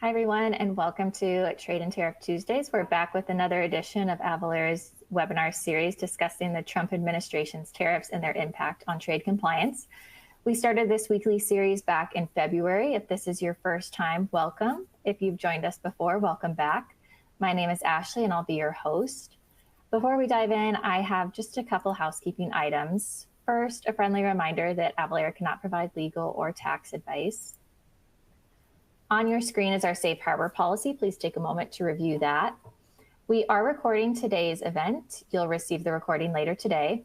Hi, everyone, and welcome to Trade and Tariff Tuesdays. We're back with another edition of Avalara's webinar series discussing the Trump administration's tariffs and their impact on trade compliance. We started this weekly series back in February. If this is your first time, welcome. If you've joined us before, welcome back. My name is Ashley, and I'll be your host. Before we dive in, I have just a couple housekeeping items. First, a friendly reminder that Avalara cannot provide legal or tax advice. On your screen is our safe harbor policy. Please take a moment to review that. We are recording today's event. You'll receive the recording later today.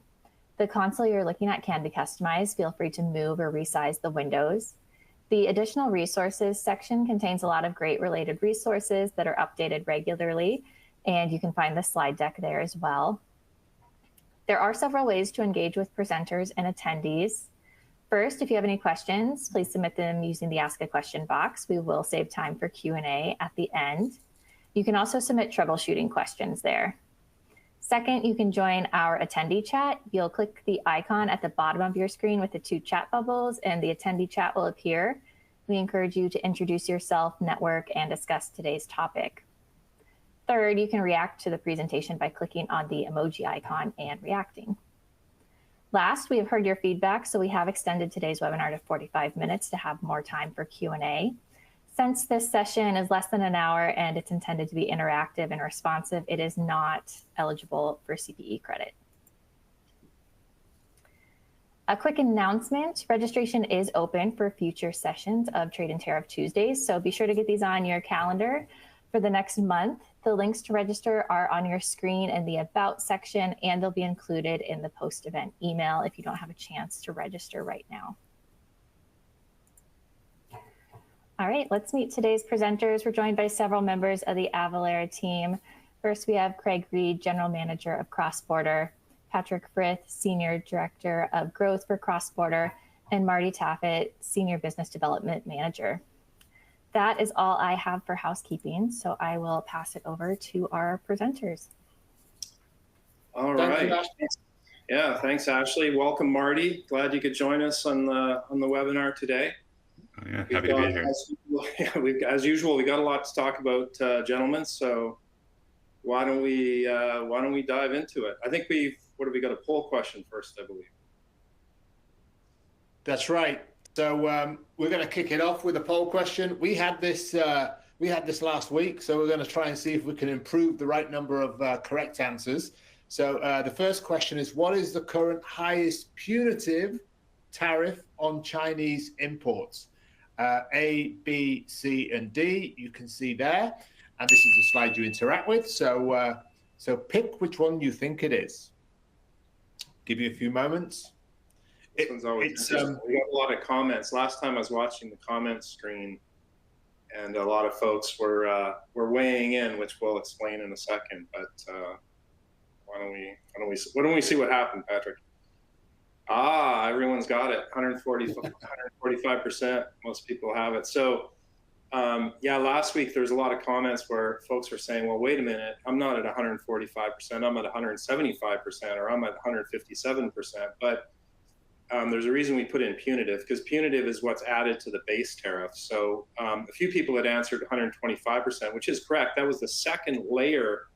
The console you're looking at can be customized. Feel free to move or resize the windows. The additional resources section contains a lot of great related resources that are updated regularly, and you can find the slide deck there as well. There are several ways to engage with presenters and attendees. First, if you have any questions, please submit them using the Ask a Question box. We will save time for Q&A at the end. You can also submit troubleshooting questions there. Second, you can join our attendee chat. You'll click the icon at the bottom of your screen with the two chat bubbles, and the attendee chat will appear. We encourage you to introduce yourself, network, and discuss today's topic. Third, you can react to the presentation by clicking on the emoji icon and reacting. Last, we have heard your feedback, so we have extended today's webinar to 45 minutes to have more time for Q&A. Since this session is less than an hour and it's intended to be interactive and responsive, it is not eligible for CPE credit. A quick announcement, registration is open for future sessions of Trade and Tariff Tuesdays, so be sure to get these on your calendar for the next month. The links to register are on your screen in the About section, and they'll be included in the post-event email if you don't have a chance to register right now. All right, let's meet today's presenters. We're joined by several members of the Avalara team. First, we have Craig Reed, General Manager of Cross-Border, Patrick Frith, Senior Director of Growth for Cross-Border, and Marty Taffet, Senior Business Development Manager. That is all I have for housekeeping, so I will pass it over to our presenters. All right. Yeah, thanks, Ashley. Welcome, Marty. Glad you could join us on the webinar today. Oh, yeah, happy to be here. As usual, we got a lot to talk about, gentlemen. So why don't we dive into it? I think we got a poll question first, I believe. That's right. So we're going to kick it off with a poll question. We had this last week, so we're going to try and see if we can improve the right number of correct answers. So the first question is, what is the current highest punitive tariff on Chinese imports? A, B, C, and D, you can see there. And this is the slide you interact with. So, so pick which one you think it is. Give you a few moments. We got a lot of comments. Last time I was watching the comments screen, and a lot of folks were weighing in, which we'll explain in a second. But why don't we see what happened, Patrick? Ah, everyone's got it. 145%. Most people have it. So yeah, last week there's a lot of comments where folks were saying, well, wait a minute, I'm not at 145%. I'm at 175%, or I'm at 157%. But there's a reason we put in punitive, because punitive is what's added to the base tariff. So a few people had answered 125%, which is correct. That was the second layer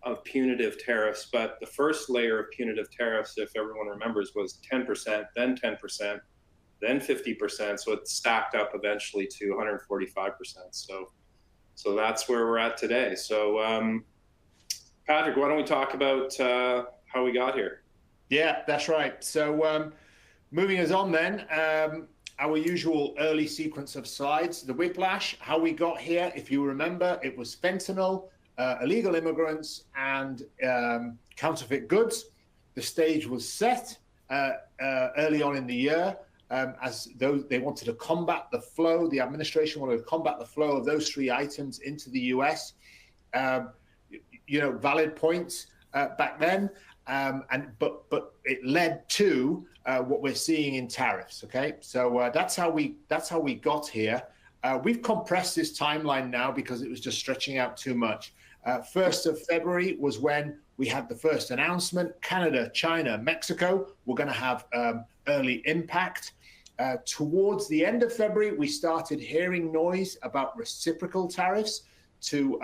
of punitive tariffs. But the first layer of punitive tariffs, if everyone remembers, was 10%, then 10%, then 50%. So it stacked up eventually to 145%. So that's where we're at today. So Patrick, why don't we talk about how we got here? Yeah, that's right. So moving us on then, our usual early sequence of slides, the whiplash, how we got here. If you remember, it was fentanyl, illegal immigrants, and counterfeit goods. The stage was set early on in the year, as though they wanted to combat the flow. The administration wanted to combat the flow of those three items into the US. You know, valid points back then. But it led to what we're seeing in tariffs. Okay, so that's how we got here. We've compressed this timeline now because it was just stretching out too much. 1st of February was when we had the first announcement. Canada, China, Mexico were going to have early impact. Towards the end of February, we started hearing noise about reciprocal tariffs to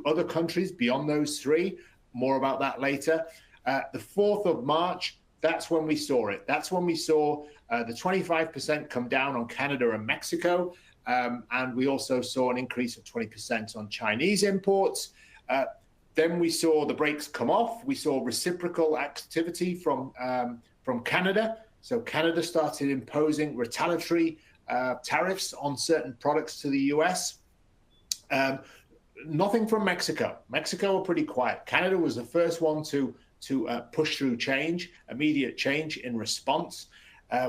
other countries beyond those three. More about that later. The 4th of March, that's when we saw it. That's when we saw the 25% come down on Canada and Mexico. And we also saw an increase of 20% on Chinese imports. Then we saw the brakes come off. We saw reciprocal activity from Canada. So Canada started imposing retaliatory tariffs on certain products to the US. Nothing from Mexico. Mexico were pretty quiet. Canada was the first one to push through change, immediate change in response,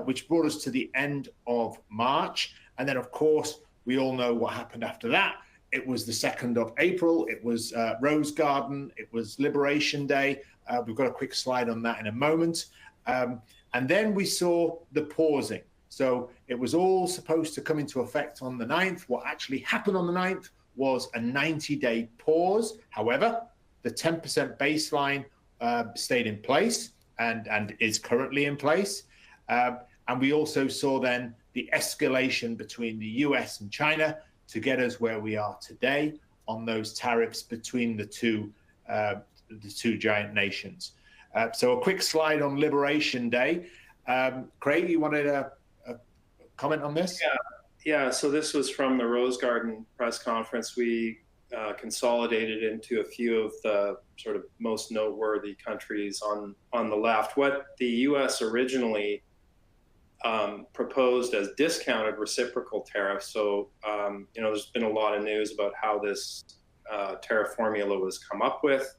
which brought us to the end of March. And then, of course, we all know what happened after that. It was the 2nd of April. It was Rose Garden. It was Liberation Day. We've got a quick slide on that in a moment. And then we saw the pausing. So it was all supposed to come into effect on the 9th. What actually happened on the 9th was a 90-day pause. However, the 10% baseline stayed in place and is currently in place. And we also saw then the escalation between the US and China to get us where we are today on those tariffs between the two giant nations. So a quick slide on Liberation Day. Craig, you wanted a comment on this? Yeah. So this was from the Rose Garden press conference. We consolidated into a few of the sort of most noteworthy countries on the left. What the U.S. originally proposed as discounted reciprocal tariffs. So, there's been a lot of news about how this tariff formula was come up with.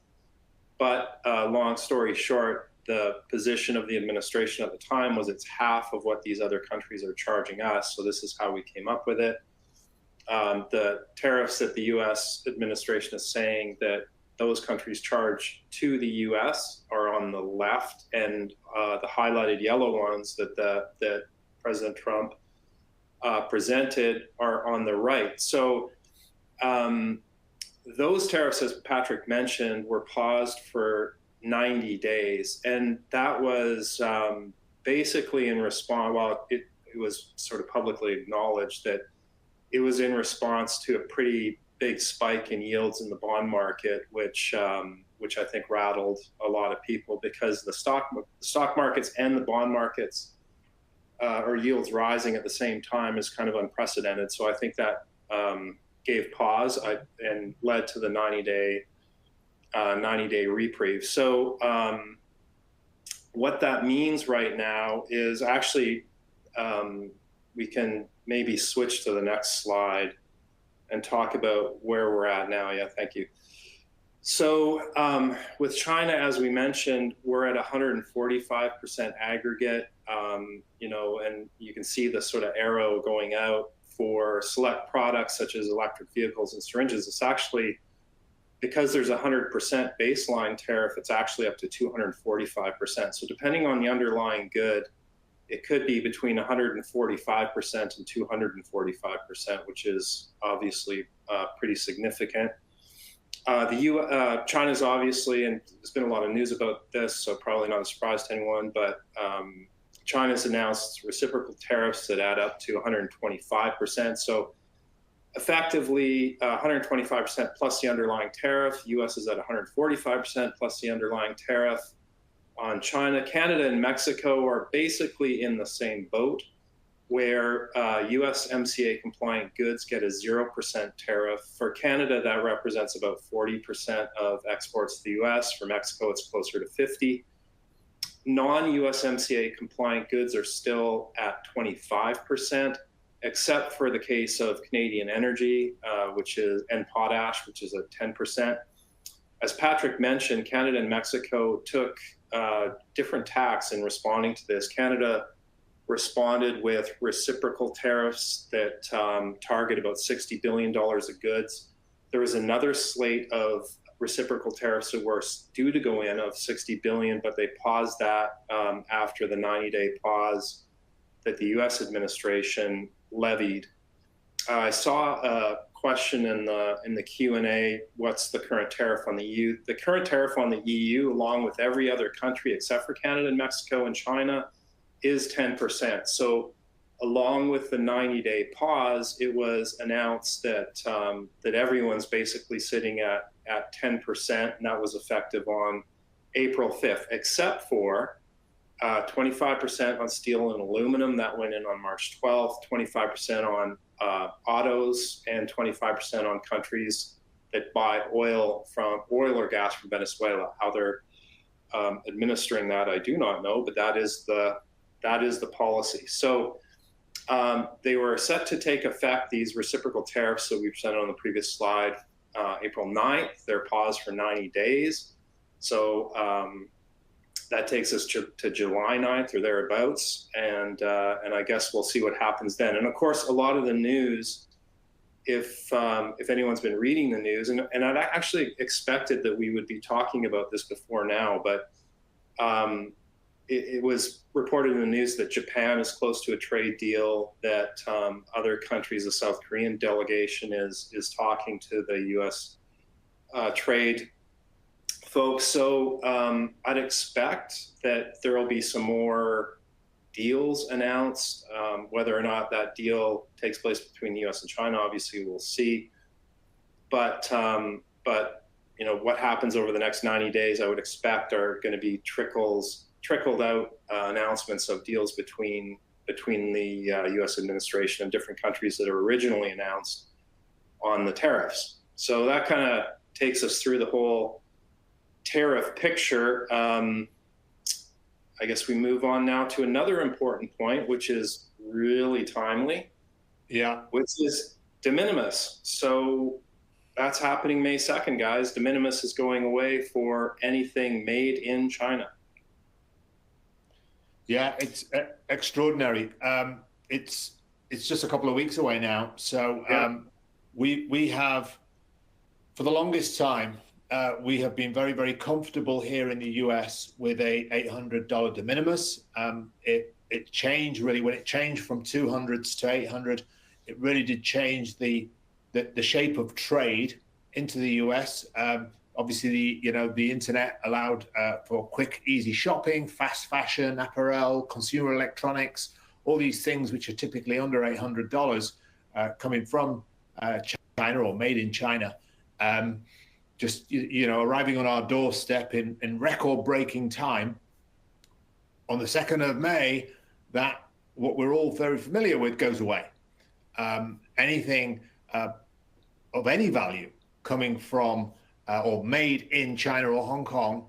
But long story short, the position of the administration at the time was it's half of what these other countries are charging us. So this is how we came up with it. The tariffs that the U.S. administration is saying that those countries charge to the U.S. are on the left, and the highlighted yellow ones that President Trump presented are on the right. So those tariffs, as Patrick mentioned, were paused for 90 days. And that was basically in response, well, it was sort of publicly acknowledged that it was in response to a pretty big spike in yields in the bond market, which I think rattled a lot of people because the stock markets and the bond markets or yields rising at the same time is kind of unprecedented. So I think that gave pause and led to the 90-day reprieve. So what that means right now is actually we can maybe switch to the next slide and talk about where we're at now. Yeah, thank you. So with China, as we mentioned, we're at 145% aggregate, and you can see the sort of arrow going out for select products such as electric vehicles and syringes. It's actually, because there's 100% baseline tariff, it's actually up to 245%. So depending on the underlying good, it could be between 145% and 245%, which is obviously pretty significant. China's obviously, and there's been a lot of news about this, so probably not a surprise to anyone, but China's announced reciprocal tariffs that add up to 125%. So effectively 125% plus the underlying tariff. US is at 145% plus the underlying tariff on China. Canada and Mexico are basically in the same boat, where USMCA compliant goods get a 0% tariff. For Canada, that represents about 40% of exports to the US. For Mexico, it's closer to 50%. Non-USMCA compliant goods are still at 25%, except for the case of Canadian energy, and potash, which is at 10%. As Patrick mentioned, Canada and Mexico took different tacks in responding to this. Canada responded with reciprocal tariffs that target about $60 billion of goods. There was another slate of reciprocal tariffs that were due to go in of $60 billion, but they paused that after the 90-day pause that the U.S. administration levied. I saw a question in the Q&A, what's the current tariff on the EU? The current tariff on the EU, along with every other country except for Canada and Mexico and China, is 10%. So along with the 90-day pause, it was announced that that everyone's basically sitting at 10%, and that was effective on April 5th, except for 25% on steel and aluminum. That went in on March 12th, 25% on autos, and 25% on countries that buy oil or gas from Venezuela. How they're administering that, I do not know, but that is the policy. So they were set to take effect, these reciprocal tariffs that we presented on the previous slide, April 9th. They're paused for 90 days. So that takes us to July 9th or thereabouts, and I guess we'll see what happens then. And of course, a lot of the news, if anyone's been reading the news, and I'd actually expected that we would be talking about this before now, but it was reported in the news that Japan is close to a trade deal, that other countries, the South Korean delegation is talking to the U.S. Trade folks. So I'd expect that there will be some more deals announced. Whether or not that deal takes place between the U.S. and China, obviously we'll see. But you know, what happens over the next 90 days, I would expect are going to be trickled out announcements of deals between the U.S. administration and different countries that are originally announced on the tariffs. So that kind of takes us through the whole tariff picture. I guess we move on now to another important point, which is really timely. Yeah. Which is de minimis. So that's happening May 2nd, guys. De minimis is going away for anything made in China. Yeah, it's extraordinary. It's just a couple of weeks away now. So we have, for the longest time, we have been very, very comfortable here in the US with a $800 de minimis. It changed really when it changed from 200s to 800. It really did change the shape of trade into the US. Obviously, the internet allowed for quick, easy shopping, fast fashion, apparel, consumer electronics, all these things which are typically under $800 coming from China or made in China. Just arriving on our doorstep in record-breaking time on the 2nd of May, that what we're all very familiar with goes away. Anything of any value coming from or made in China or Hong Kong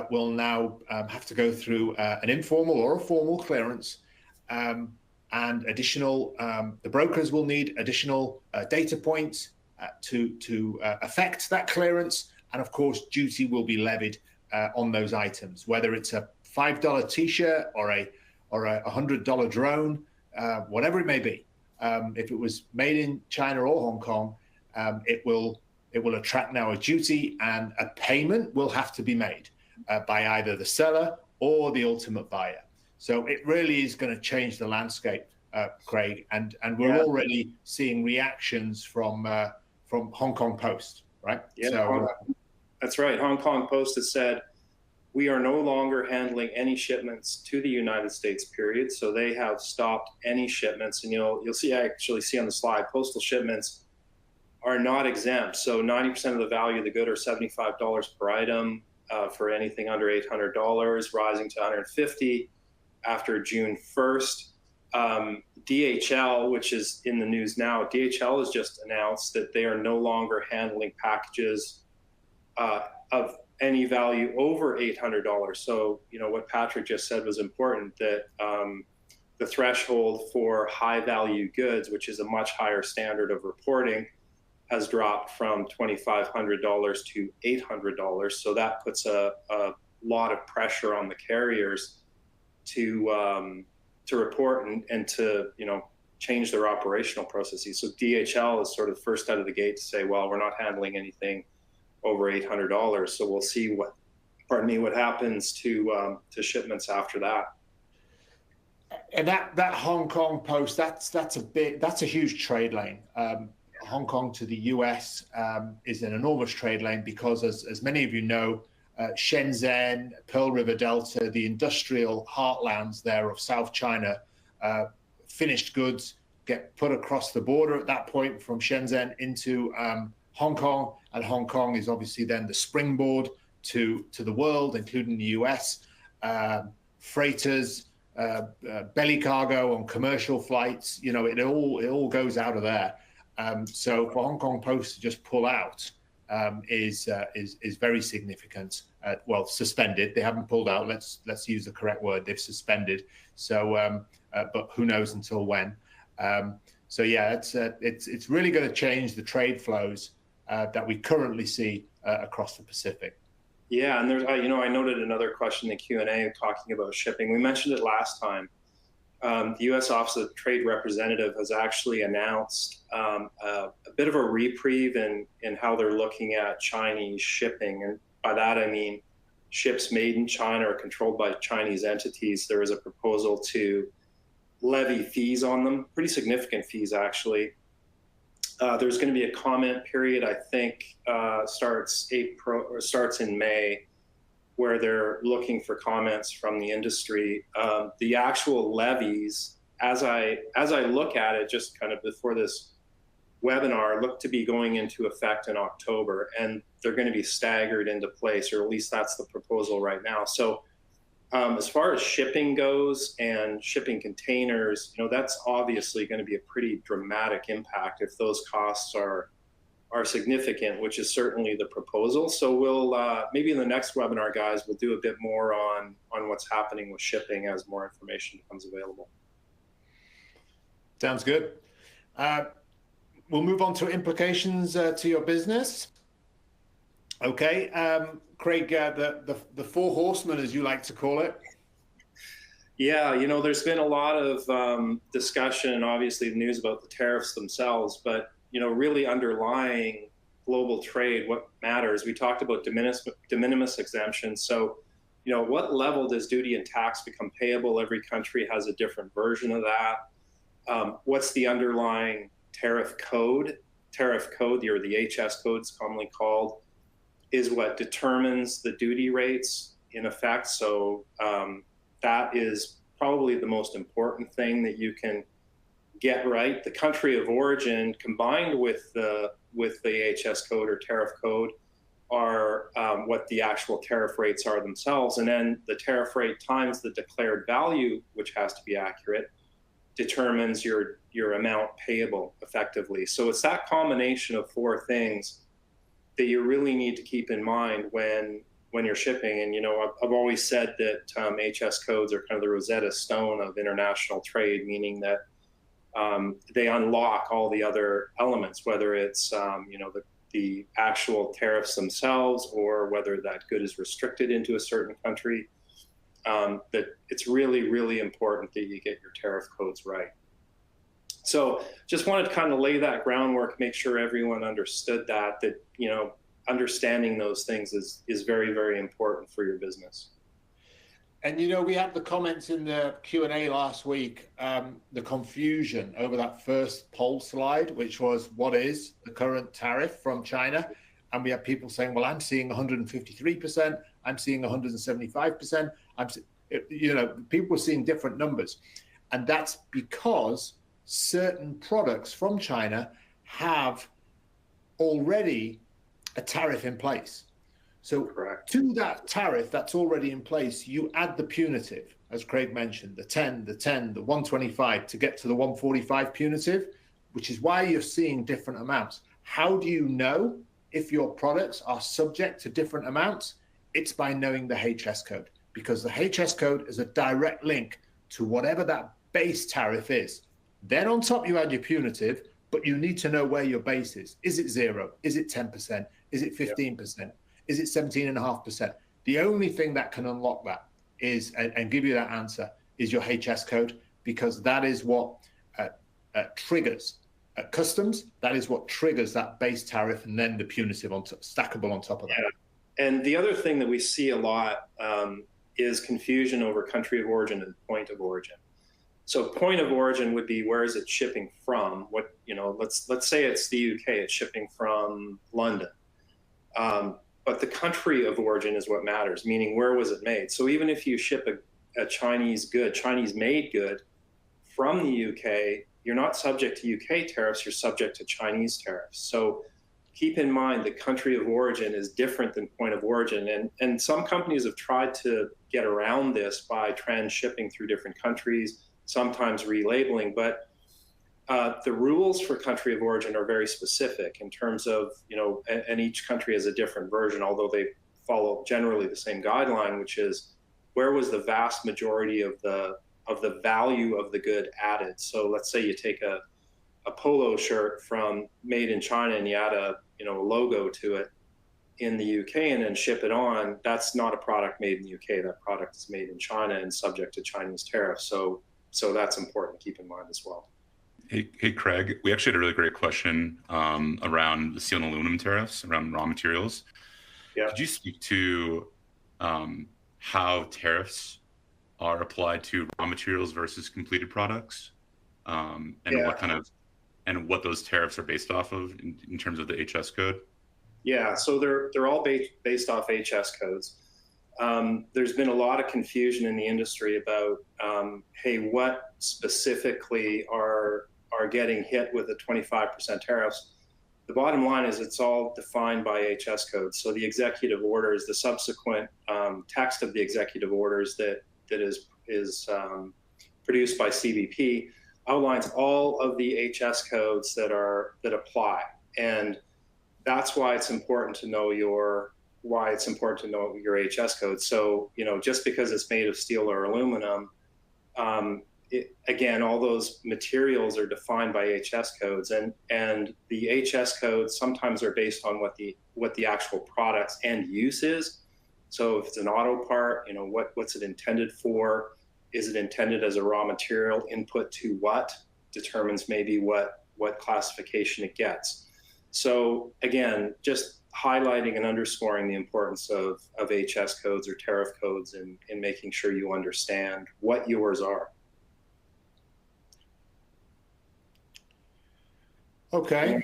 will now have to go through an informal or a formal clearance, and additional. The brokers will need additional data points to affect that clearance, and of course, duty will be levied on those items, whether it's a $5 T-shirt or a $100 drone, whatever it may be. If it was made in China or Hong Kong, it will attract now a duty, and a payment will have to be made by either the seller or the ultimate buyer. So it really is going to change the landscape, Craig, and we're already seeing reactions from Hong Kong Post, right? Yeah, so, that's right. Hong Kong Post has said, we are no longer handling any shipments to the United States, period. So they have stopped any shipments, and you'll actually see on the slide, postal shipments are not exempt. So 90% of the value of the good are $75 per item for anything under $800, rising to $150 after June 1st. DHL, which is in the news now, DHL has just announced that they are no longer handling packages of any value over $800. So, what Patrick just said was important, that the threshold for high value goods, which is a much higher standard of reporting, has dropped from $2,500 to $800. So that puts a lot of pressure on the carriers to report and to change their operational processes. So DHL is sort of first out of the gate to say, well, we're not handling anything over $800. So we'll see what happens to shipments after that. And that Hong Kong Post, that's a huge trade lane. Hong Kong to the US is an enormous trade lane because, as many of you know, Shenzhen, Pearl River Delta, the industrial heartlands there of South China, finished goods get put across the border at that point from Shenzhen into Hong Kong, and Hong Kong is obviously then the springboard to the world, including the US. Freighters, belly cargo on commercial flights, it all goes out of there. So for Hong Kong Post to just pull out is very significant. Well, suspended. They haven't pulled out. Let's use the correct word. They've suspended. So, but who knows until when? So yeah, it's really going to change the trade flows that we currently see across the Pacific. Yeah, and there's, I noted another question in the Q&A talking about shipping. We mentioned it last time. The U.S. Office of Trade Representative has actually announced a bit of a reprieve in how they're looking at Chinese shipping. And by that, I mean ships made in China or controlled by Chinese entities. There is a proposal to levy fees on them, pretty significant fees, actually. There's going to be a comment period, I think, starts in May, where they're looking for comments from the industry. The actual levies, as I look at it, just kind of before this webinar, look to be going into effect in October, and they're going to be staggered into place, or at least that's the proposal right now. So as far as shipping goes and shipping containers, that's obviously going to be a pretty dramatic impact if those costs are significant, which is certainly the proposal. So we'll maybe in the next webinar, guys, we'll do a bit more on what's happening with shipping as more information becomes available. Sounds good. We'll move on to implications to your business. Okay, Craig, the four horsemen, as you like to call it. Yeah, there's been a lot of discussion and obviously news about the tariffs themselves, but really underlying global trade, what matters. We talked about de minimis exemption. So, what level does duty and tax become payable? Every country has a different version of that. What's the underlying tariff code? Tariff code, or the HS code, it's commonly called, is what determines the duty rates in effect. So that is probably the most important thing that you can get right. The country of origin combined with the HS code or tariff code are what the actual tariff rates are themselves. And then the tariff rate times the declared value, which has to be accurate, determines your amount payable effectively. So it's that combination of four things that you really need to keep in mind when you're shipping. And I've always said that HS codes are kind of the Rosetta Stone of international trade, meaning that they unlock all the other elements, whether it's the actual tariffs themselves or whether that good is restricted into a certain country. That it's really, really important that you get your tariff codes right. So just wanted to kind of lay that groundwork, make sure everyone understood that understanding those things is very, very important for your business. And we had the comments in the Q&A last week, the confusion over that first poll slide, which was what is the current tariff from China? And we have people saying, well, I'm seeing 153%, I'm seeing 175%. People were seeing different numbers. And that's because certain products from China have already a tariff in place. So correct. To that tariff that's already in place, you add the punitive, as Craig mentioned, the 10, the 125 to get to the 145 punitive, which is why you're seeing different amounts. How do you know if your products are subject to different amounts? It's by knowing the HS code, because the HS code is a direct link to whatever that base tariff is. Then on top you add your punitive, but you need to know where your base is. Is it 0? Is it 10%? Is it 15%? Yep. Is it 17.5%? The only thing that can unlock that is, and give you that answer, is your HS code, because that is what triggers customs. That is what triggers that base tariff, and then the punitive stackable on top of that. Yeah. And the other thing that we see a lot is confusion over country of origin and point of origin. So point of origin would be, where is it shipping from? What, let's say it's the UK, it's shipping from London. But the country of origin is what matters, meaning where was it made? So even if you ship a Chinese good, Chinese made good from the UK, you're not subject to UK tariffs, you're subject to Chinese tariffs. So keep in mind the country of origin is different than point of origin. And some companies have tried to get around this by transshipping through different countries, sometimes relabeling, but the rules for country of origin are very specific in terms of, and each country has a different version, although they follow generally the same guideline, which is where was the vast majority of the value of the good added. So let's say you take a polo shirt from made in China and you add a logo to it in the UK and then ship it on. That's not a product made in the UK. That product is made in China and subject to Chinese tariffs. So that's important to keep in mind as well. Hey, Craig, we actually had a really great question around the steel and aluminum tariffs, around raw materials. Yeah. Could you speak to how tariffs are applied to raw materials versus completed products, and what those tariffs are based off of in terms of the HS code? Yeah, so they're all based off HS codes. There's been a lot of confusion in the industry about, hey, what specifically are getting hit with the 25% tariffs. The bottom line is it's all defined by HS codes. So the executive orders, the subsequent text of the executive orders that is produced by CBP outlines all of the HS codes that apply, and that's why it's important to know your HS code. So just because it's made of steel or aluminum, again, all those materials are defined by HS codes, and the HS codes sometimes are based on what the actual product's end use is. So if it's an auto part, what's it intended for? Is it intended as a raw material? Input to what determines maybe what classification it gets. So again, just highlighting and underscoring the importance of HS codes or tariff codes in making sure you understand what yours are. Okay.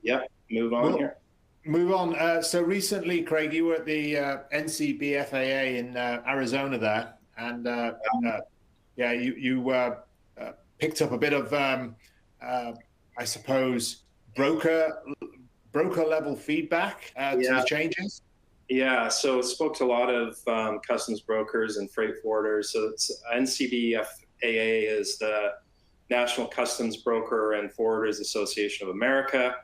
Yep. Move on here. Move on. So recently, Craig, you were at the NCBFAA in Arizona there, and you picked up a bit of, I suppose, broker level feedback to the changes. Yeah. So it spoke to a lot of customs brokers and freight forwarders. So it's NCBFAA is the National Customs Broker and Forwarders Association of America.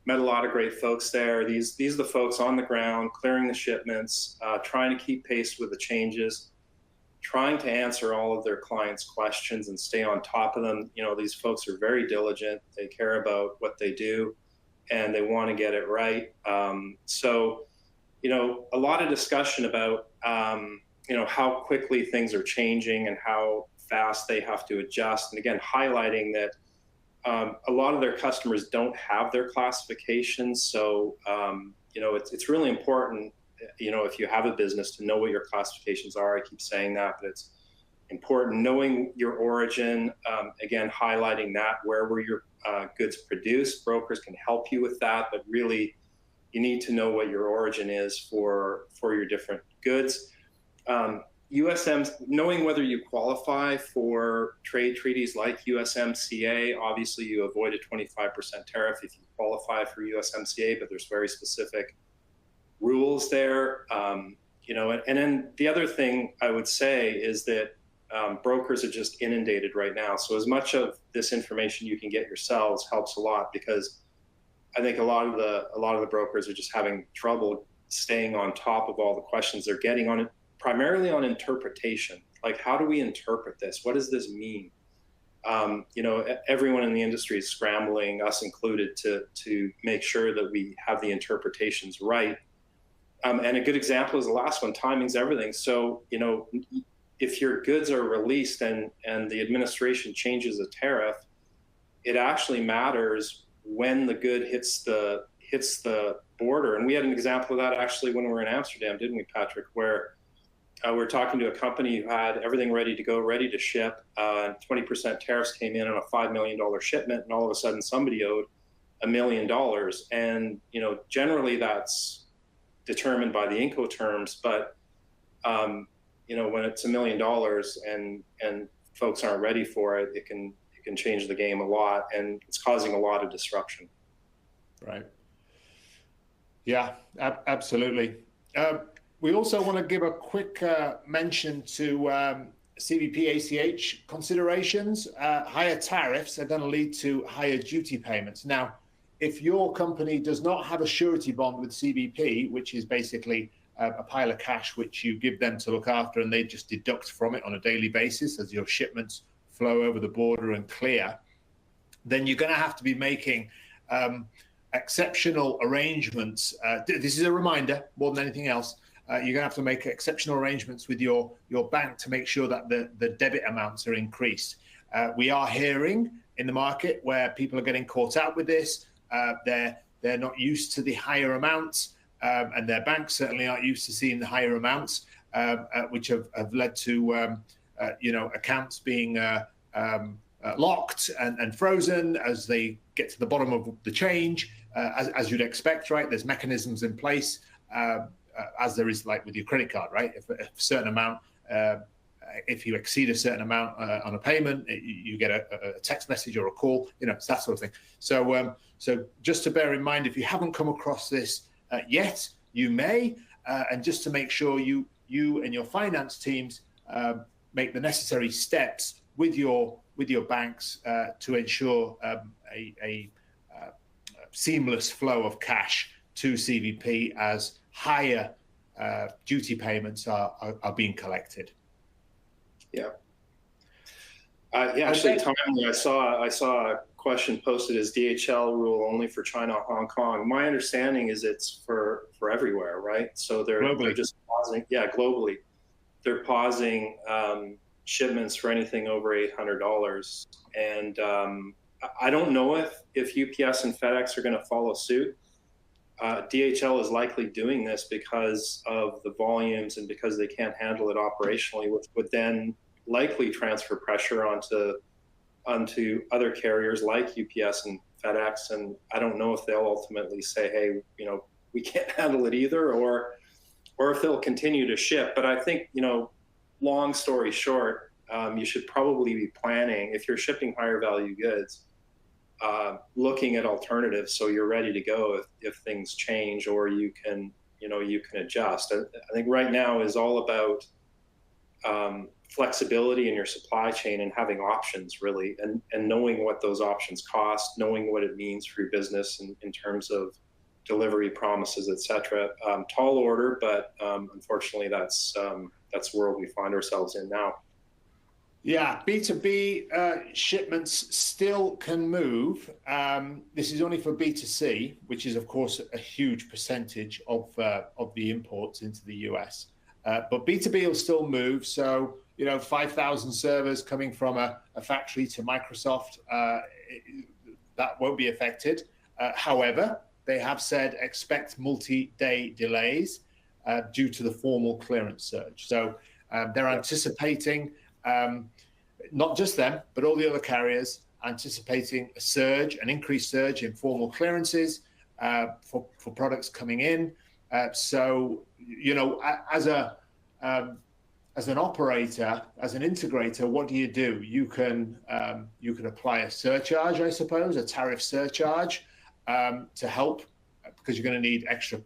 Met a lot of great folks there. These are the folks on the ground, clearing the shipments, trying to keep pace with the changes, trying to answer all of their clients' questions and stay on top of them. These folks are very diligent. They care about what they do, and they want to get it right. So, a lot of discussion about, how quickly things are changing and how fast they have to adjust. And again, highlighting that a lot of their customers don't have their classifications. So, it's really important, if you have a business, to know what your classifications are. I keep saying that, but it's important knowing your origin. Again, highlighting that, where were your goods produced. Brokers can help you with that, but really you need to know what your origin is for your different goods. USM's, knowing whether you qualify for trade treaties like USMCA, obviously you avoid a 25% tariff if you qualify for USMCA, but there's very specific rules there. And then the other thing I would say is that brokers are just inundated right now. So as much of this information you can get yourselves helps a lot, because I think a lot of the brokers are just having trouble staying on top of all the questions they're getting on it, primarily on interpretation. Like, how do we interpret this? What does this mean? Everyone in the industry is scrambling, us included, to make sure that we have the interpretations right. And a good example is the last one. Timing's everything. So, if your goods are released and the administration changes a tariff, it actually matters when the good hits the border. And we had an example of that actually when we were in Amsterdam, didn't we, Patrick? Where we were talking to a company who had everything ready to go, ready to ship. 20% tariffs came in on a $5 million shipment, and all of a sudden somebody owed $1 million. And generally that's determined by the Incoterms, but when it's $1 million and folks aren't ready for it, can change the game a lot, and it's causing a lot of disruption. Right. Yeah, absolutely. We also want to give a quick mention to CBP ACH considerations. Higher tariffs are going to lead to higher duty payments. Now, if your company does not have a surety bond with CBP, which is basically a pile of cash which you give them to look after, and they just deduct from it on a daily basis as your shipments flow over the border and clear, then you're going to have to be making exceptional arrangements. This is a reminder more than anything else. You're going to have to make exceptional arrangements with your bank to make sure that the debit amounts are increased. We are hearing in the market where people are getting caught out with this. They're not used to the higher amounts, and their banks certainly aren't used to seeing the higher amounts, which have led to accounts being locked and frozen as they get to the bottom of the change, as you'd expect, right? There's mechanisms in place, as there is like with your credit card, right? If a certain amount, if you exceed a certain amount on a payment, you get a text message or a call, it's that sort of thing. So just to bear in mind, if you haven't come across this yet, you may, and just to make sure you and your finance teams make the necessary steps with your banks to ensure a seamless flow of cash to CBP as higher duty payments are being collected. Yeah. Actually, timely, I saw a question posted as DHL rule only for China, Hong Kong. My understanding is it's for everywhere, right? So they're just pausing. Yeah, globally, they're pausing shipments for anything over $800. And I don't know if UPS and FedEx are going to follow suit. DHL is likely doing this because of the volumes and because they can't handle it operationally, which would then likely transfer pressure onto other carriers like UPS and FedEx. And I don't know if they'll ultimately say, hey, we can't handle it either, or if they'll continue to ship. But I think, long story short, you should probably be planning, if you're shipping higher value goods, looking at alternatives so you're ready to go if things change, or you can adjust. I think right now is all about flexibility in your supply chain and having options, really, and knowing what those options cost, knowing what it means for your business in terms of delivery promises, etc. Tall order, but unfortunately that's the world we find ourselves in now. Yeah, B2B shipments still can move. This is only for B2C, which is, of course, a huge percentage of the imports into the US. But B2B will still move. So, 5,000 servers coming from a factory to Microsoft, that won't be affected. However, they have said expect multi-day delays due to the formal clearance surge. So they're anticipating, not just them, but all the other carriers anticipating an increased surge in formal clearances for products coming in. So, as an operator, as an integrator, what do? You can apply a surcharge, I suppose, a tariff surcharge to help, because you're going to need extra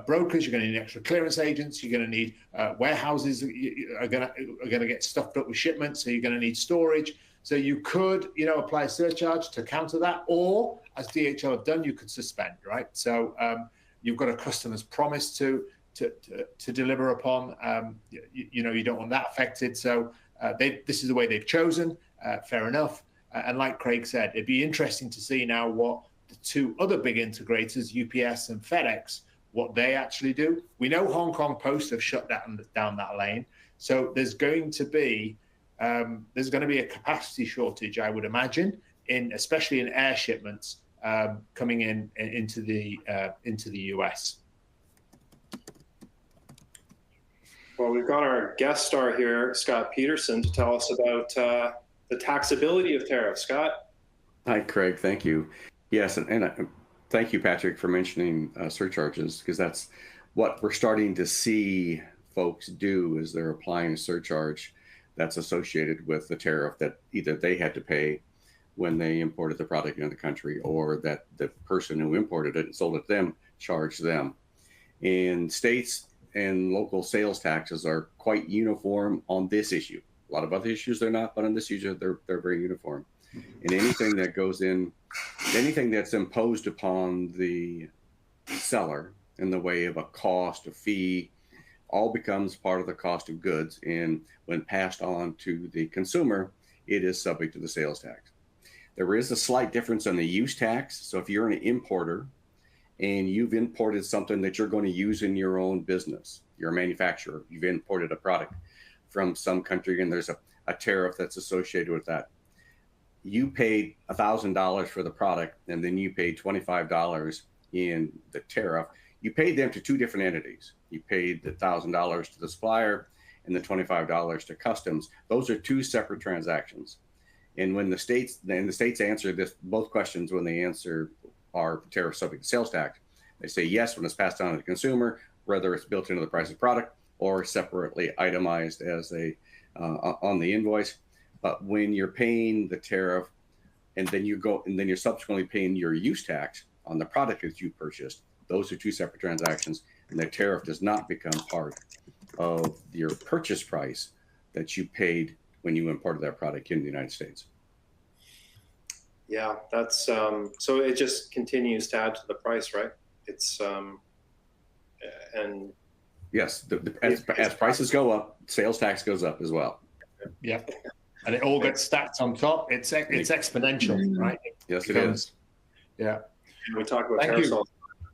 brokers, you're going to need extra clearance agents, you're going to need warehouses are going to get stuffed up with shipments, so you're going to need storage. So you could, apply a surcharge to counter that, or as DHL have done, you could suspend, right? So you've got a customer's promise to deliver upon. You don't want that affected. So this is the way they've chosen. Fair enough. And like Craig said, it'd be interesting to see now what the two other big integrators, UPS and FedEx, what they actually do. We know Hong Kong Post have shut down that lane. So there's going to be a capacity shortage, I would imagine, especially in air shipments coming into the US. Well, we've got our guest star here, Scott Peterson, to tell us about the taxability of tariffs. Scott? Hi, Craig. Thank you. Yes, and thank you, Patrick, for mentioning surcharges, because that's what we're starting to see folks do, is they're applying a surcharge that's associated with the tariff that either they had to pay when they imported the product into the country, or that the person who imported it and sold it to them charged them. And states and local sales taxes are quite uniform on this issue. A lot of other issues they're not, but on this issue they're very uniform. And anything that goes in, anything that's imposed upon the seller in the way of a cost, a fee, all becomes part of the cost of goods. And when passed on to the consumer, it is subject to the sales tax. There is a slight difference on the use tax. So if you're an importer and you've imported something that you're going to use in your own business, you're a manufacturer, you've imported a product from some country and there's a tariff that's associated with that. You paid $1,000 for the product and then you paid $25 in the tariff. You paid them to two different entities. You paid the $1,000 to the supplier and the $25 to customs. Those are two separate transactions. And when the states answer this, both questions, when they answer are tariff subject to sales tax, they say yes when it's passed on to the consumer, whether it's built into the price of the product or separately itemized as a on the invoice. But when you're paying the tariff and then you're subsequently paying your use tax on the product that you purchased, those are two separate transactions, and the tariff does not become part of your purchase price that you paid when you imported that product in the United States. Yeah, that's so it just continues to add to the price, right? It's and yes, as prices go up, sales tax goes up as well. Yeah, and it all gets stacked on top. It's exponential, right? Yes, it is. Yeah. We talk about tariffs all the time.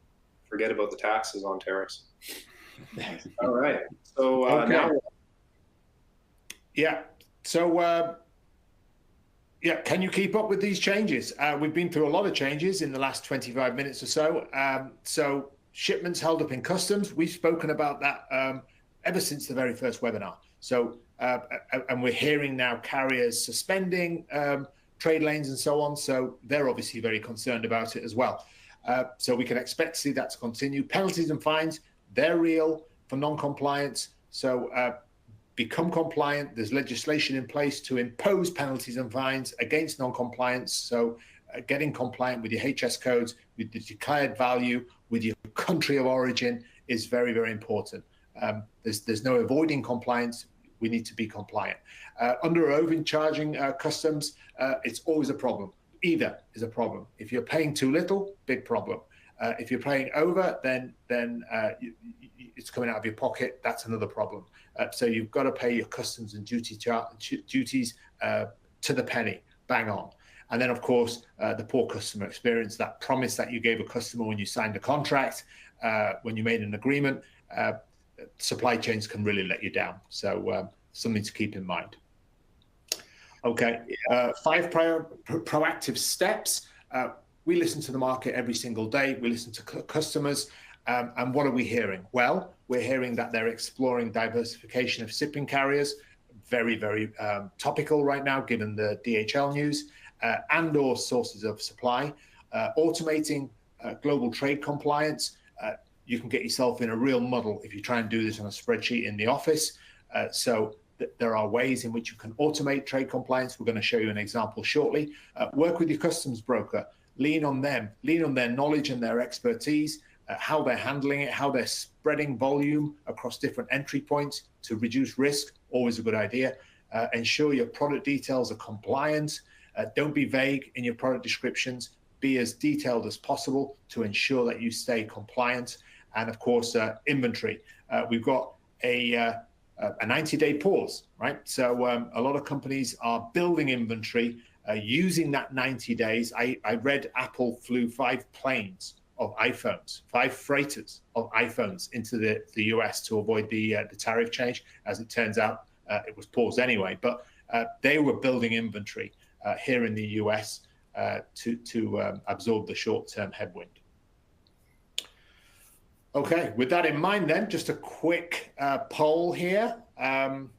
Forget about the taxes on tariffs. All right. So okay. Now. Yeah. So yeah, can you keep up with these changes? We've been through a lot of changes in the last 25 minutes or so. So shipments held up in customs, we've spoken about that ever since the very first webinar. So and we're hearing now carriers suspending trade lanes and so on. So they're obviously very concerned about it as well. So we can expect to see that to continue. Penalties and fines, they're real for non-compliance. So become compliant. There's legislation in place to impose penalties and fines against non-compliance. So getting compliant with your HS codes, with the declared value, with your country of origin is very, very important. There's no avoiding compliance. We need to be compliant. Under or overcharging customs, it's always a problem. Either is a problem. If you're paying too little, big problem. If you're paying over, then it's coming out of your pocket. That's another problem. So you've got to pay your customs and duties to the penny, bang on. And then, of course, the poor customer experience, that promise that you gave a customer when you signed a contract, when you made an agreement, supply chains can really let you down. So something to keep in mind. Okay, 5 proactive steps. We listen to the market every single day. We listen to customers. And what are we hearing? Well, we're hearing that they're exploring diversification of shipping carriers. Very, very topical right now, given the DHL news, and or sources of supply. Automating global trade compliance. You can get yourself in a real muddle if you try and do this on a spreadsheet in the office. So there are ways in which you can automate trade compliance. We're going to show you an example shortly. Work with your customs broker. Lean on them. Lean on their knowledge and their expertise, how they're handling it, how they're spreading volume across different entry points to reduce risk. Always a good idea. Ensure your product details are compliant. Don't be vague in your product descriptions. Be as detailed as possible to ensure that you stay compliant. And of course, inventory. We've got a 90-day pause, right? So a lot of companies are building inventory using that 90 days. I read Apple flew 5 planes of iPhones, 5 freighters of iPhones into the US to avoid the tariff change. As it turns out, it was paused anyway, but they were building inventory here in the US to absorb the short-term headwind. Okay, with that in mind then, just a quick poll here on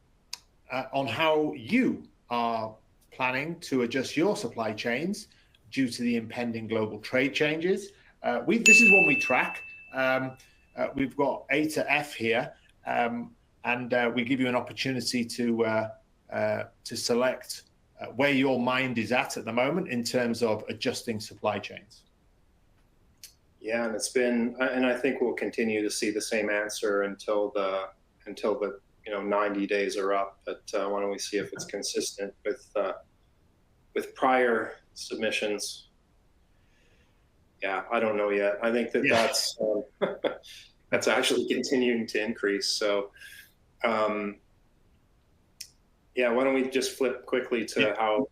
how you are planning to adjust your supply chains due to the impending global trade changes. This is one we track. We've got A to F here, and we give you an opportunity to to select where your mind is at the moment in terms of adjusting supply chains? Yeah, and it's been, and I think we'll continue to see the same answer until the 90 days are up. But why don't we see if it's consistent with prior submissions? Yeah, I don't know yet. I think that's that's actually continuing to increase. So, yeah, why don't we just flip quickly to how?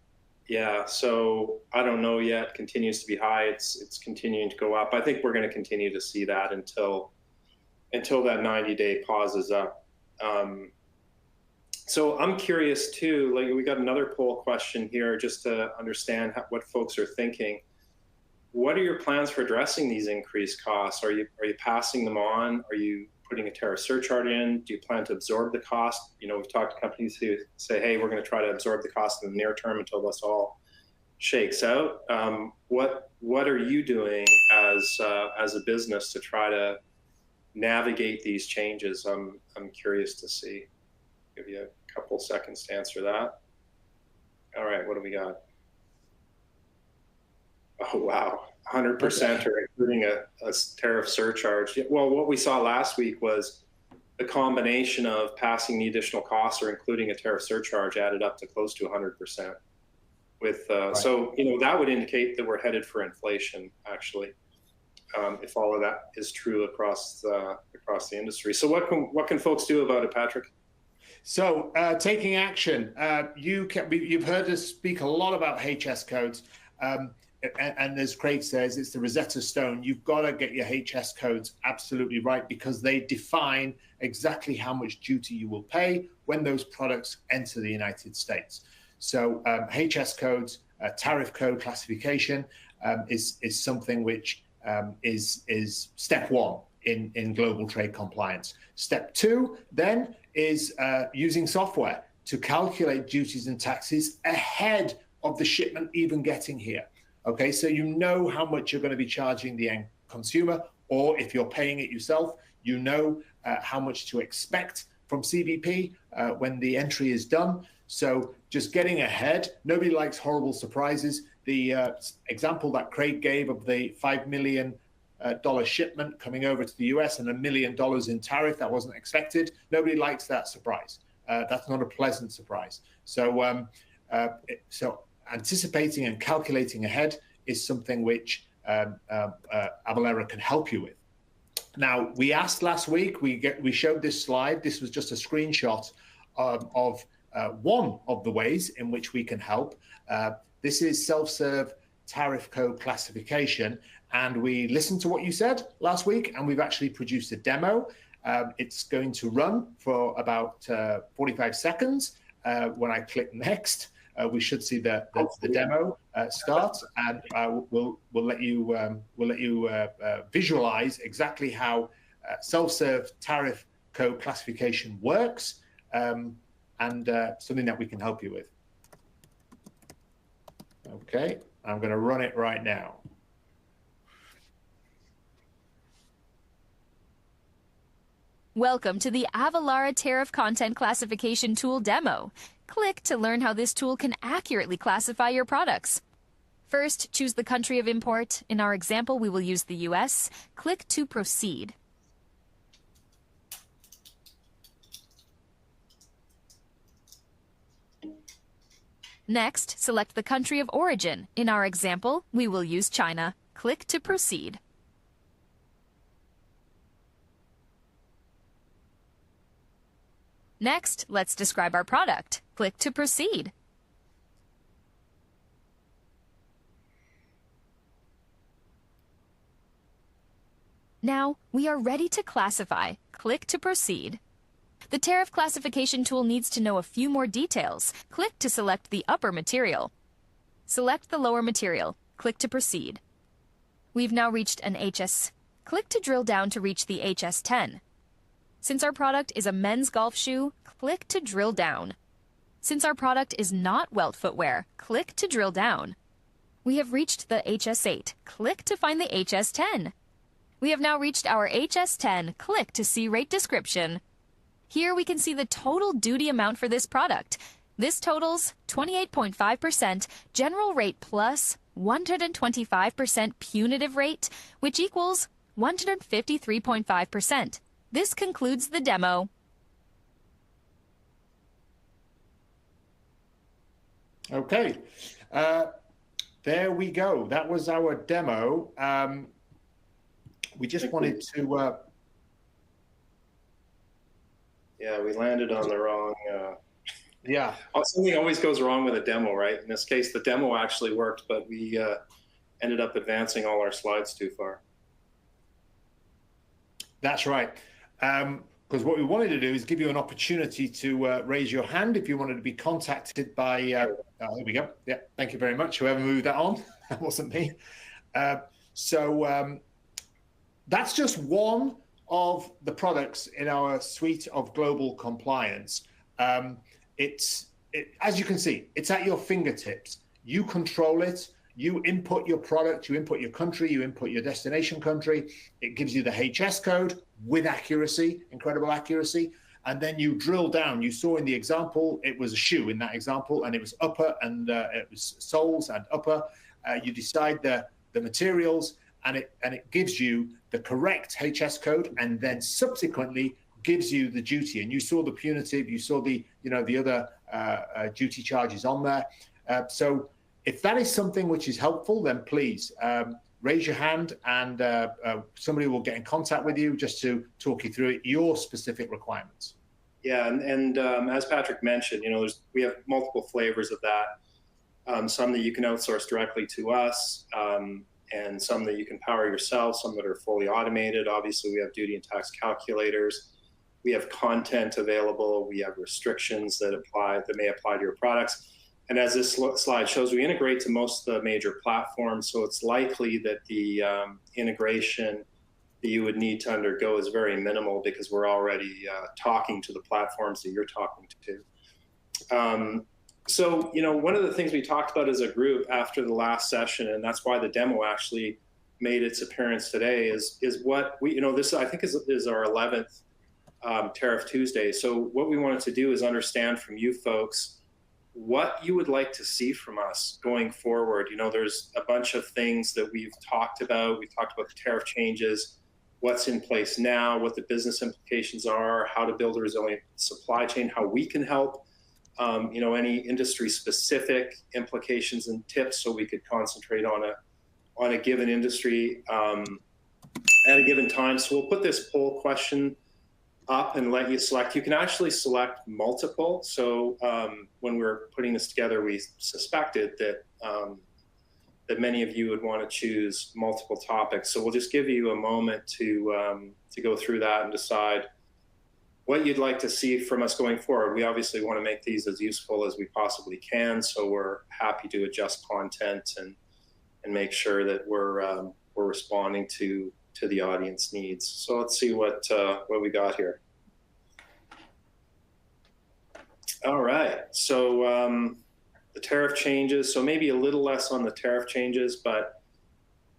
Yeah, so I don't know yet. Continues to be high. It's continuing to go up. I think we're going to continue to see that until that 90-day pauses up. So I'm curious too. Like, we got another poll question here, just to understand what folks are thinking. What are your plans for addressing these increased costs? Are you passing them on? Are you putting a tariff surcharge in? Do you plan to absorb the cost? We've talked to companies who say, hey, we're going to try to absorb the cost in the near term until this all shakes out. What are you doing as a business to try to navigate these changes? I'm curious to see. Give you a couple seconds to answer that. All right, what do we got? Oh, wow. 100% are including a tariff surcharge. Well, what we saw last week was the combination of passing the additional costs or including a tariff surcharge added up to close to 100%. Right. So, that would indicate that we're headed for inflation, actually, if all of that is true across the industry. So what can folks do about it, Patrick? So taking action, you've heard us speak a lot about HS codes. And as Craig says, it's the Rosetta Stone. You've got to get your HS codes absolutely right, because they define exactly how much duty you will pay when those products enter the United States. So HS codes, tariff code classification is something which is step one in global trade compliance. Step two then is using software to calculate duties and taxes ahead of the shipment even getting here. Okay, so you know how much you're going to be charging the end consumer, or if you're paying it yourself, you know how much to expect from CBP when the entry is done. So just getting ahead. Nobody likes horrible surprises. The example that Craig gave of the $5 million shipment coming over to the US and $1 million in tariff that wasn't expected. Nobody likes that surprise. That's not a pleasant surprise. So anticipating and calculating ahead is something which Avalara can help you with. Now, we asked last week, we showed this slide. This was just a screenshot of one of the ways in which we can help. This is self-serve tariff code classification. And we listened to what you said last week, and we've actually produced a demo. It's going to run for about 45 seconds. When I click next, we should see the demo start, and we'll let you visualize exactly how self-serve tariff code classification works, and something that we can help you with. Okay, I'm going to run it right now. Welcome to the Avalara Tariff Content Classification Tool demo. Click to learn how this tool can accurately classify your products. First, choose the country of import. In our example, we will use the US. Click to proceed. Next, select the country of origin. In our example, we will use China. Click to proceed. Next, let's describe our product. Click to proceed. Now, we are ready to classify. Click to proceed. The tariff classification tool needs to know a few more details. Click to select the upper material. Select the lower material. Click to proceed. We've now reached an HS. Click to drill down to reach the HS10. Since our product is a men's golf shoe, click to drill down. Since our product is not welt footwear, click to drill down. We have reached the HS8. Click to find the HS10. We have now reached our HS10. Click to see rate description. Here we can see the total duty amount for this product. This totals 28.5% general rate plus 125% punitive rate, which equals 153.5%. This concludes the demo. Okay, there we go. That was our demo. We just wanted to... Yeah, we landed on the wrong... Yeah. Something always goes wrong with a demo, right? In this case, the demo actually worked, but we ended up advancing all our slides too far. That's right. Because what we wanted to do is give you an opportunity to raise your hand if you wanted to be contacted by... here we go. Yeah, thank you very much. Whoever moved that on, that wasn't me. So that's just one of the products in our suite of global compliance. As you can see, it's at your fingertips. You control it. You input your product, you input your country, you input your destination country. It gives you the HS code with accuracy, incredible accuracy. And then you drill down. You saw in the example, it was a shoe in that example, and it was upper and it was soles and upper. You decide the materials, and it gives you the correct HS code, and then subsequently gives you the duty. And you saw the punitive, you saw the other duty charges on there. So if that is something which is helpful, then please raise your hand, and somebody will get in contact with you just to talk you through your specific requirements. Yeah, and as Patrick mentioned, we have multiple flavors of that. Some that you can outsource directly to us, and some that you can power yourself, some that are fully automated. Obviously, we have duty and tax calculators. We have content available. We have restrictions that may apply to your products. And as this slide shows, we integrate to most of the major platforms. So it's likely that the integration that you would need to undergo is very minimal, because we're already talking to the platforms that you're talking to. So, one of the things we talked about as a group after the last session, and that's why the demo actually made its appearance today, is what we, this I think is our 11th Tariff Tuesday. So what we wanted to do is understand from you folks what you would like to see from us going forward. There's a bunch of things that we've talked about. We've talked about the tariff changes, what's in place now, what the business implications are, how to build a resilient supply chain, how we can help, any industry-specific implications and tips, so we could concentrate on a given industry at a given time. So we'll put this poll question up and let you select. You can actually select multiple. So when we were putting this together, we suspected that many of you would want to choose multiple topics. So we'll just give you a moment to go through that and decide what you'd like to see from us going forward. We obviously want to make these as useful as we possibly can, so we're happy to adjust content and make sure that we're responding to the audience needs. So let's see what we got here. All right, so the tariff changes. So maybe a little less on the tariff changes, but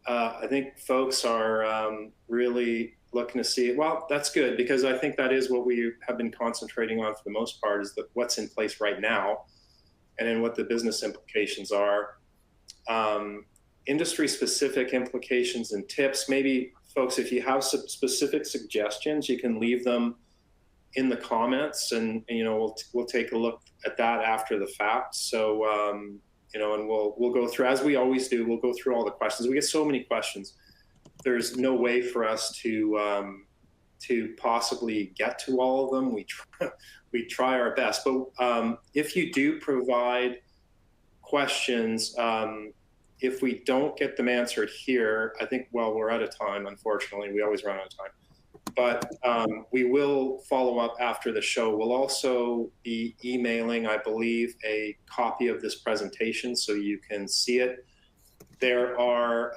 I think folks are really looking to see, well, that's good, because I think that is what we have been concentrating on for the most part, is what's in place right now, and then what the business implications are. Industry-specific implications and tips. Maybe, folks, if you have some specific suggestions, you can leave them in the comments, and we'll take a look at that after the fact. So and we'll go through, as we always do, we'll go through all the questions. We get so many questions. There's no way for us to possibly get to all of them. We try our best, but if you do provide questions, if we don't get them answered here, I think, well, we're out of time, unfortunately. We always run out of time. But we will follow up after the show. We'll also be emailing, I believe, a copy of this presentation so you can see it. There are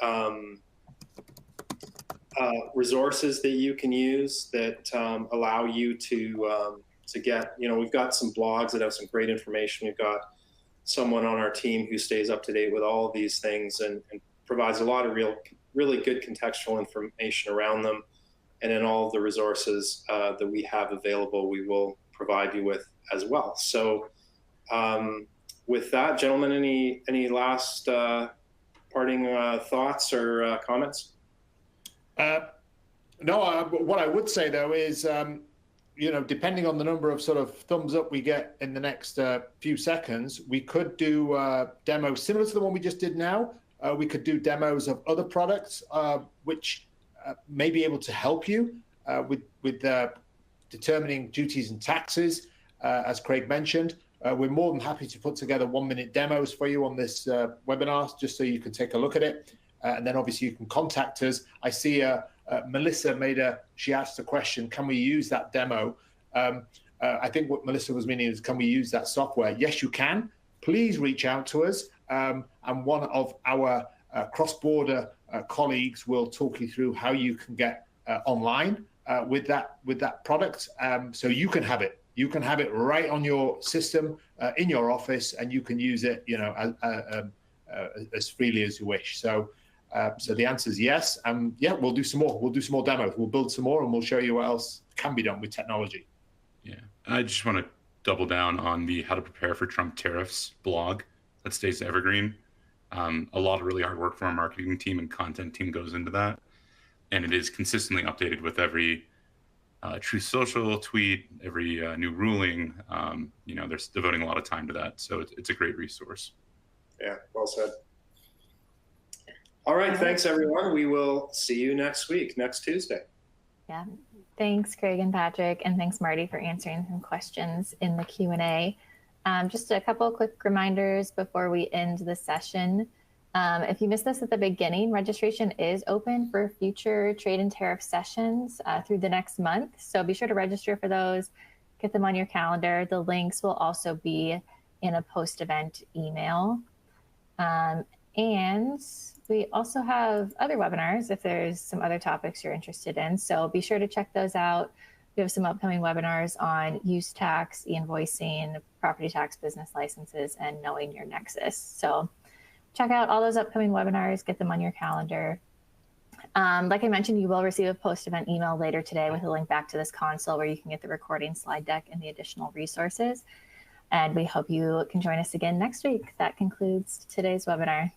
resources that you can use that allow you to get, we've got some blogs that have some great information. We've got someone on our team who stays up to date with all of these things and provides a lot of really good contextual information around them. And then all of the resources that we have available, we will provide you with as well. So With that, gentlemen, any last parting thoughts or comments? No, what I would say though is, depending on the number of sort of thumbs up we get in the next few seconds, we could do demos similar to the one we just did now. We could do demos of other products which may be able to help you with determining duties and taxes, as Craig mentioned. We're more than happy to put together 1-minute demos for you on this webinar, just so you can take a look at it. And then obviously you can contact us. I see Melissa she asked a question, can we use that demo? I think what Melissa was meaning is, can we use that software? Yes, you can. Please reach out to us. And one of our cross-border colleagues will talk you through how you can get online with that product. So you can have it. You can have it right on your system in your office, and you can use it, as freely as you wish. So the answer is yes. Yeah, we'll do some more. We'll do some more demos. We'll build some more, and we'll show you what else can be done with technology. Yeah, I just want to double down on the How to Prepare for Trump Tariffs blog that stays evergreen. A lot of really hard work from our marketing team and content team goes into that, and it is consistently updated with every Truth Social tweet, every new ruling. They're devoting a lot of time to that, so it's a great resource. Yeah, well said. All right, thanks everyone. We will see you next Tuesday. Yeah, thanks Craig and Patrick, and thanks Marty for answering some questions in the Q&A. Just a couple of quick reminders before we end the session. If you missed this at the beginning, registration is open for future trade and tariff sessions through the next month. So be sure to register for those, get them on your calendar. The links will also be in a post-event email. And we also have other webinars if there's some other topics you're interested in. So be sure to check those out. We have some upcoming webinars on use tax, e-invoicing, property tax, business licenses, and knowing your nexus. So check out all those upcoming webinars, get them on your calendar. Like I mentioned, you will receive a post-event email later today with a link back to this console where you can get the recording slide deck and the additional resources. And we hope you can join us again next week. That concludes today's webinar.